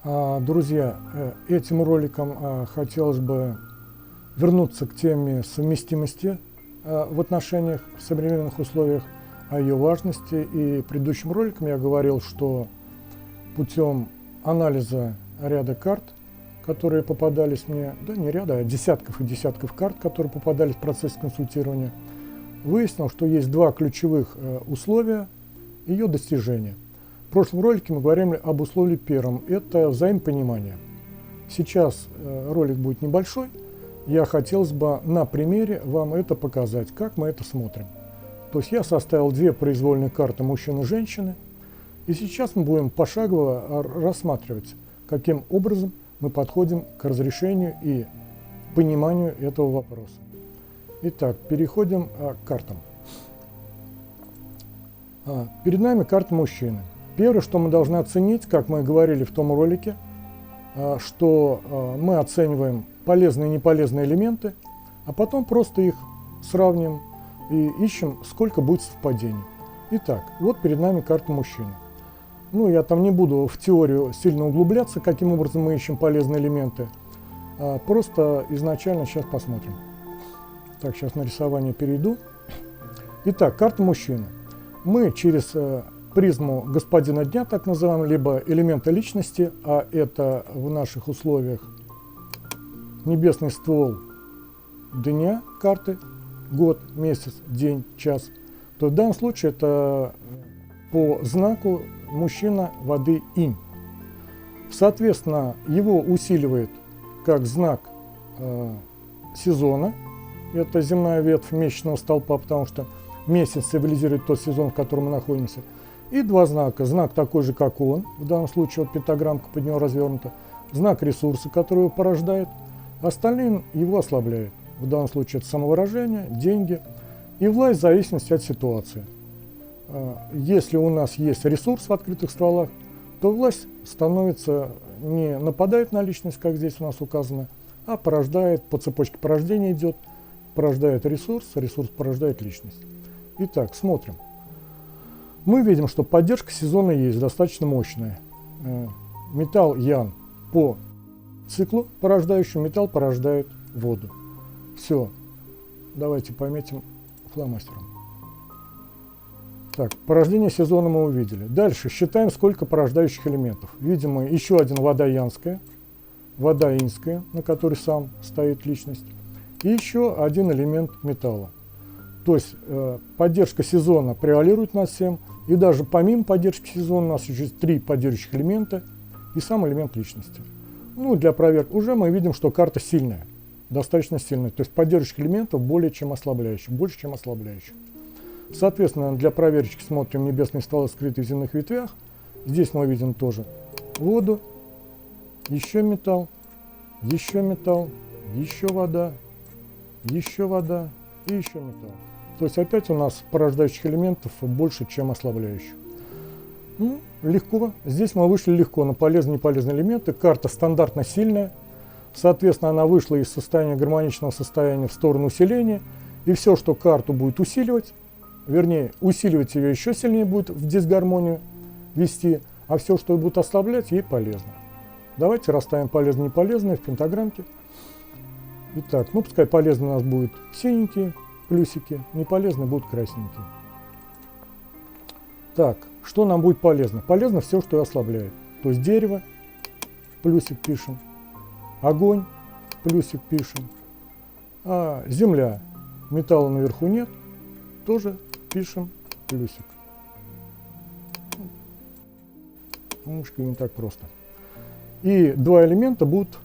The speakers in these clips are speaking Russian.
Друзья, этим роликом хотелось бы вернуться к теме совместимости в отношениях в современных условиях, о ее важности. И предыдущим роликом я говорил, что путем анализа ряда карт, которые попадались мне, да не ряда, а десятков и десятков карт, которые попадались в процессе консультирования, выяснил, что есть два ключевых условия ее достижения. В прошлом ролике мы говорили об условии первом – это взаимопонимание. Сейчас ролик будет небольшой, я хотелось бы на примере вам это показать, как мы это смотрим. То есть я составил две произвольные карты мужчины и женщины, и сейчас мы будем пошагово рассматривать, каким образом мы подходим к разрешению и пониманию этого вопроса. Итак, переходим к картам. Перед нами карта мужчины. Первое, что мы должны оценить, как мы говорили в том ролике, что мы оцениваем полезные и неполезные элементы, а потом просто их сравним и ищем, сколько будет совпадений. Итак, вот перед нами карта мужчины. Я там не буду в теорию сильно углубляться, каким образом мы ищем полезные элементы. Просто изначально сейчас посмотрим. Так, сейчас на рисование перейду. Итак, карта мужчины. Мы через призму господина дня, так называемого, либо элемента личности, а это в наших условиях небесный ствол дня карты, год, месяц, день, час, то в данном случае это по знаку мужчина воды инь. Соответственно, его усиливает как знак сезона, это земная ветвь месячного столпа, потому что месяц символизирует тот сезон, в котором мы находимся. И два знака. Знак такой же, как он, в данном случае вот пентаграммка под него развернута. Знак ресурса, который его порождает. Остальные его ослабляют. В данном случае это самовыражение, деньги и власть в зависимости от ситуации. Если у нас есть ресурс в открытых стволах, то власть становится, не нападает на личность, как здесь у нас указано, а порождает, по цепочке порождения идет, порождает ресурс, ресурс порождает личность. Итак, смотрим. Мы видим, что поддержка сезона есть, достаточно мощная. Металл Ян по циклу порождающему, металл порождает воду. Все. Давайте пометим фломастером. Так, порождение сезона мы увидели. Дальше считаем, сколько порождающих элементов. Видим мы еще один вода янская, вода инская, на которой сам стоит личность, и еще один элемент металла. То есть поддержка сезона превалирует над всем, и даже помимо поддержки сезона у нас еще есть три поддерживающих элемента и сам элемент личности. Для проверки уже мы видим, что карта сильная, достаточно сильная, то есть поддерживающих элементов более чем ослабляющих, больше чем ослабляющих. Соответственно, для проверочки смотрим небесные стволы, скрытые в земных ветвях. Здесь мы видим тоже воду, еще металл, еще вода и еще металл. То есть опять у нас порождающих элементов больше, чем ослабляющих. Легко. Здесь мы вышли легко на полезные и неполезные элементы. Карта стандартно сильная. Соответственно, она вышла из состояния гармоничного состояния в сторону усиления. И все, что карту будет усиливать, вернее, усиливать ее еще сильнее будет в дисгармонию вести, а все, что будет ослаблять, ей полезно. Давайте расставим полезные и неполезные в пентаграммке. Итак, пускай полезные у нас будут синенькие плюсики, неполезные будут красненькие. Так, что нам будет полезно? Полезно все, что ослабляет. То есть дерево, плюсик пишем, огонь, плюсик пишем, а земля, металла наверху нет, тоже пишем плюсик. Немножко не так просто. И два элемента будут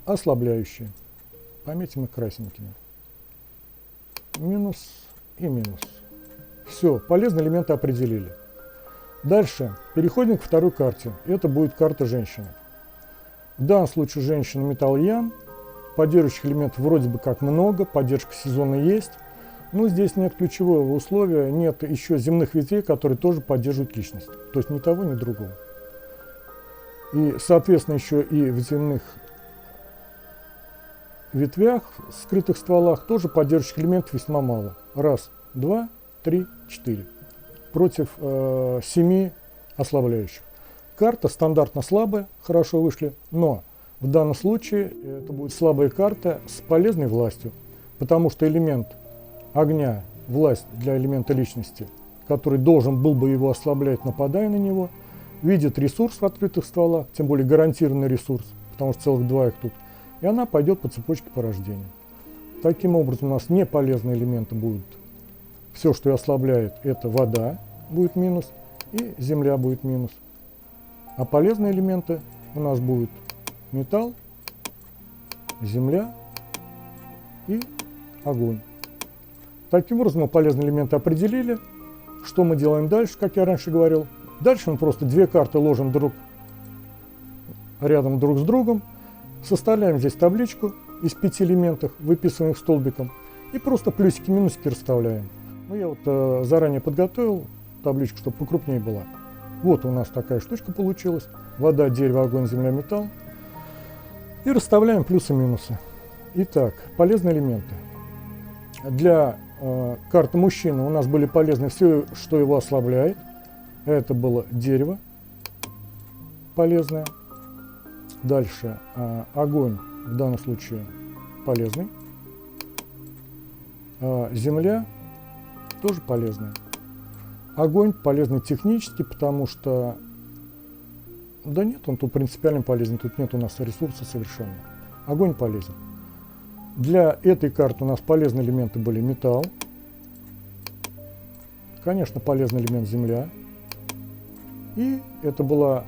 ослабляющие. Пометим их красненькими. Минус и минус. Все, полезные элементы определили. Дальше переходим к второй карте. Это будет карта женщины. В данном случае женщина металл Ян. Поддерживающих элементов вроде бы как много, поддержка сезона есть. Но здесь нет ключевого условия, нет еще земных ветвей, которые тоже поддерживают личность. То есть ни того, ни другого. И, соответственно, еще и в земных ветвях, скрытых стволах, тоже поддерживающих элементов весьма мало. Раз, два, три, четыре. Против 7 ослабляющих. карта стандартно слабая, хорошо вышли, но в данном случае это будет слабая карта с полезной властью, потому что элемент огня, власть для элемента личности, который должен был бы его ослаблять, нападая на него, видит ресурс в открытых стволах, тем более гарантированный ресурс, потому что целых два их тут, и она пойдет по цепочке порождения. Таким образом, у нас неполезные элементы будут. Все, что и ослабляет, это вода будет минус, и земля будет минус. А полезные элементы у нас будут металл, земля и огонь. Таким образом, мы полезные элементы определили. Что мы делаем дальше, как я раньше говорил? Дальше мы просто две карты ложим рядом друг с другом, составляем здесь табличку из 5 элементов, выписываем их столбиком, и просто плюсики-минусики расставляем. Ну, я вот заранее подготовил табличку, чтобы покрупнее была. Вот у нас такая штучка получилась. Вода, дерево, огонь, земля, металл. И расставляем плюсы-минусы. Итак, полезные элементы. Для карты мужчины у нас были полезны все, что его ослабляет. Это было дерево полезное. Дальше огонь, в данном случае полезный. Земля тоже полезная. Огонь полезный технически, потому что, да нет, он тут принципиально полезен, тут нет у нас ресурса совершенно. Огонь полезен. Для этой карты у нас полезные элементы были металл, конечно, полезный элемент земля, и это была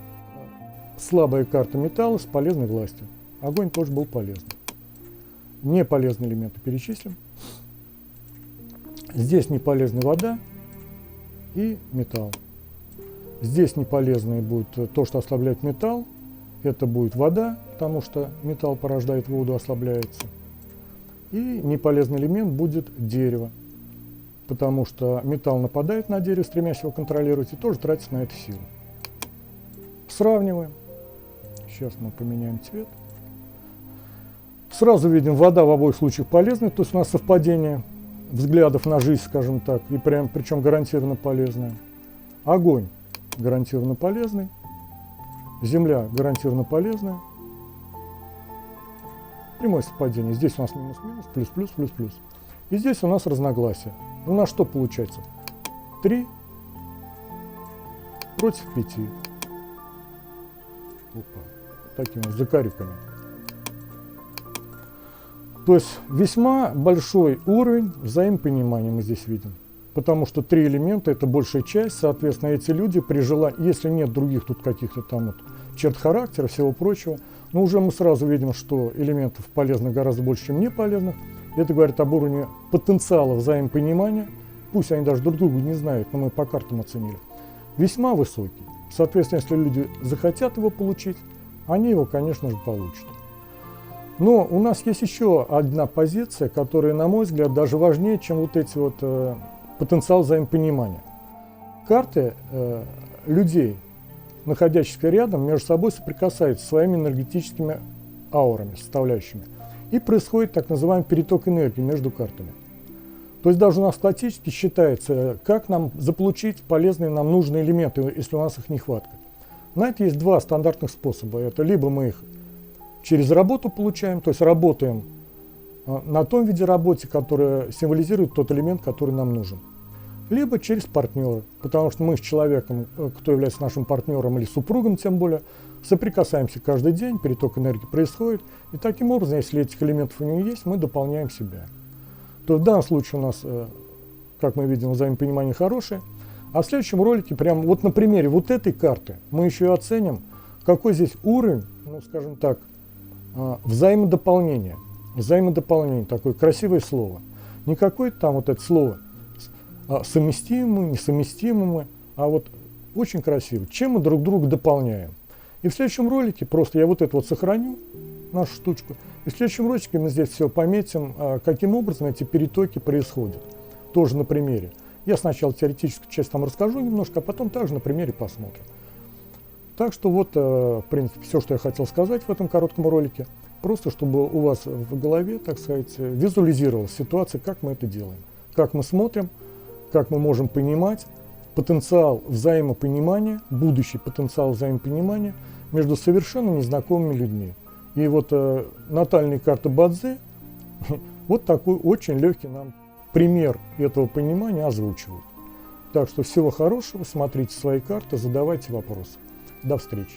слабая карта металла с полезной властью. Огонь тоже был полезный. Неполезные элементы перечислим. Здесь неполезная вода и металл. Здесь неполезное будет то, что ослабляет металл. Это будет вода, потому что металл порождает воду, ослабляется. И неполезный элемент будет дерево, потому что металл нападает на дерево, стремясь его контролировать, и тоже тратит на это силу. Сравниваем. Сейчас мы поменяем цвет. Сразу видим, вода в обоих случаях полезная, то есть у нас совпадение взглядов на жизнь, скажем так, и причем гарантированно полезная. Огонь гарантированно полезный, земля гарантированно полезная. Прямое совпадение. Здесь у нас минус-минус, плюс-плюс, плюс-плюс. И здесь у нас разногласия. У нас что получается? 3 против 5. Опа. Такими вот закорюками. То есть весьма большой уровень взаимопонимания мы здесь видим. Потому что 3 элемента – это большая часть, соответственно, эти люди при желании, если нет других тут каких-то там вот черт характера, всего прочего, но уже мы сразу видим, что элементов полезных гораздо больше, чем неполезных. Это говорит об уровне потенциала взаимопонимания, пусть они даже друг друга не знают, но мы по картам оценили, весьма высокий. Соответственно, если люди захотят его получить, они его, конечно же, получат. Но у нас есть еще одна позиция, которая, на мой взгляд, даже важнее, чем вот эти вот потенциал взаимопонимания. Карты людей, находящихся рядом, между собой соприкасаются своими энергетическими аурами, составляющими. И происходит так называемый переток энергии между картами. То есть даже у нас классически считается, как нам заполучить полезные нам нужные элементы, если у нас их нехватка. На это есть два стандартных способа. Это либо мы их через работу получаем, то есть работаем на том виде работы, которая символизирует тот элемент, который нам нужен. Либо через партнера, потому что мы с человеком, кто является нашим партнером или супругом тем более, соприкасаемся каждый день, переток энергии происходит, и таким образом, если этих элементов у него есть, мы дополняем себя. То в данном случае у нас, как мы видим, взаимопонимание хорошее, а в следующем ролике, прямо вот на примере вот этой карты, мы еще и оценим, какой здесь уровень, ну скажем так, взаимодополнения. Взаимодополнение, такое красивое слово. Не какое-то там вот это слово совместимые, несовместимые, а вот очень красиво. Чем мы друг друга дополняем. И в следующем ролике просто я вот это вот сохраню, нашу штучку, и в следующем ролике мы здесь все пометим, каким образом эти перетоки происходят. Тоже на примере. Я сначала теоретическую часть там расскажу немножко, а потом также на примере посмотрим. Так что вот, в принципе, все, что я хотел сказать в этом коротком ролике. Просто чтобы у вас в голове, так сказать, визуализировалась ситуация, как мы это делаем. Как мы смотрим, как мы можем понимать потенциал взаимопонимания, будущий потенциал взаимопонимания между совершенно незнакомыми людьми. И вот натальные карты Бадзе вот такой очень легкий нам пример этого понимания озвучивают. Так что всего хорошего, смотрите свои карты, задавайте вопросы. До встречи.